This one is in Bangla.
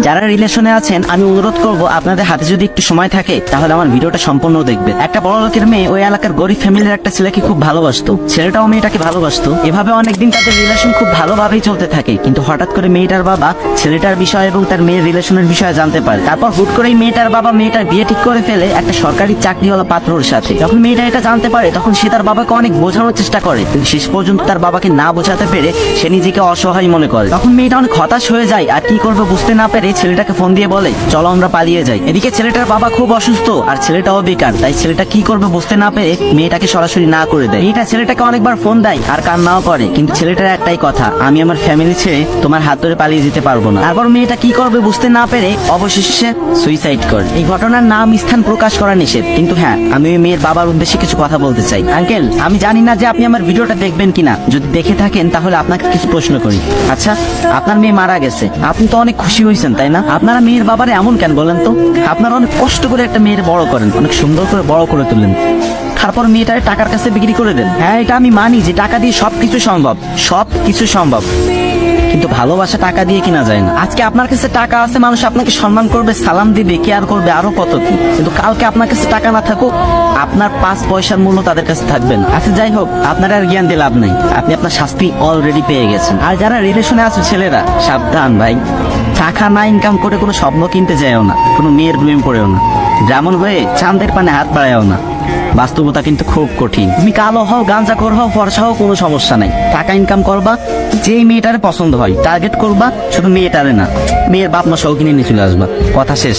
যারা রিলেশনে আছেন আমি অনুরোধ করব আপনাদের হাতে যদি একটু সময় থাকে তাহলে আমার ভিডিওটা সম্পূর্ণ দেখবেন। একটা বড় লোকের মেয়ে ওই এলাকার গরিব ফ্যামিলির একটা ছেলেকে খুব ভালোবাসতো, ছেলেটাও মেয়েটাকে ভালোবাসতো। এভাবে অনেকদিন তাদের রিলেশন খুব ভালোভাবেই চলতে থাকে, কিন্তু হঠাৎ করে মেয়েটার বাবা ছেলেটার বিষয় এবং তার মেয়ের রিলেশনের বিষয়ে জানতে পারে। তারপর হুট করেই মেয়েটার বাবা মেয়েটার বিয়ে ঠিক করে ফেলে একটা সরকারি চাকরিওয়ালা পাত্রর সাথে। যখন মেয়েটা এটা জানতে পারে তখন সে তার বাবাকে অনেক বোঝানোর চেষ্টা করে, কিন্তু শেষ পর্যন্ত তার বাবাকে না বোঝাতে পেরে সে নিজেকে অসহায় মনে করে। তখন মেয়েটা অনেক হতাশ হয়ে যায়, আর কি করবে বুঝতে না পেরে ছেলেটাকে ফোন দিয়ে বলে চলো আমরা পালিয়ে যাই। এদিকে ছেলেটার বাবা খুব অসুস্থ আর ছেলেটাও বেকার, তাই ছেলেটা কি করবে বুঝতে না পেরে মেয়েটাকে সরাসরি না করে দেয়। মেয়েটা ছেলেটাকে অনেকবার ফোন দেয় আর কান্নাও করে, কিন্তু ছেলেটার একটাই কথা, আমি আমার ফ্যামিলি ছেড়ে তোমার হাত ধরে পালিয়ে যেতে পারবো না। তারপর মেয়েটা কি করবে বুঝতে না পেরে অবশেষে সুইসাইড করে। এই ঘটনার নাম স্থান প্রকাশ করা নিষেধ, কিন্তু হ্যাঁ আমি ওই মেয়ের বাবার উদ্দেশ্যে কিছু কথা বলতে চাই। আঙ্কেল, আমি জানি না যে আপনি আমার ভিডিওটা দেখবেন কিনা, যদি দেখে থাকেন তাহলে আপনাকে কিছু প্রশ্ন করি। আচ্ছা, আপনার মেয়ে মারা গেছে, আপনি তো অনেক খুশি হয়েছেন তাই না? আপনারা মেয়ের বাবারে এমন কেন বলেন তো? আপনারা অনেক কষ্ট করে একটা মেয়ের বড় করেন, অনেক সুন্দর করে বড় করে তুলেন, তারপর মেয়েটারে টাকার কাছে বিক্রি করে দেন। হ্যাঁ, এটা আমি মানি যে টাকা দিয়ে সবকিছু সম্ভব, কিন্তু ভালোবাসা টাকা দিয়ে কিনা যায় না। আজকে আপনার কাছে টাকা আছে, মানুষ আপনাকে সম্মান করবে, সালাম দিবে, কেয়ার করবে, আরো কত কি, কিন্তু কালকে আপনার কাছে টাকা না থাকুক, আপনার 5 পয়সার মূল্য তাদের কাছে থাকবে না। আচ্ছা যাই হোক, আপনার আর জ্ঞান দিয়ে লাভ নাই, আপনি আপনার শাস্তি অলরেডি পেয়ে গেছেন। আর যারা রিলেশনে আছে ছেলেরা, সাবধান ভাই, টাকা না ইনকাম করে কোনো স্বপ্ন কিনতে যায়ও না, কোনো মেয়ের প্রেম পড়েও না, যেমন হয়ে চাঁদের পানে হাত বাড়ায়ও না। বাস্তবতা কিন্তু খুব কঠিন। তুমি কালো হও, গাঁজাখোর হও, ফর্সা হও, কোনো সমস্যা নাই, টাকা ইনকাম করবা, যেই মেয়েটারে পছন্দ হয় টার্গেট করবা, শুধু মেয়েটারে না, মেয়ের বাপ মা সহ কিনে নিয়ে চলে আসবা, কথা শেষ।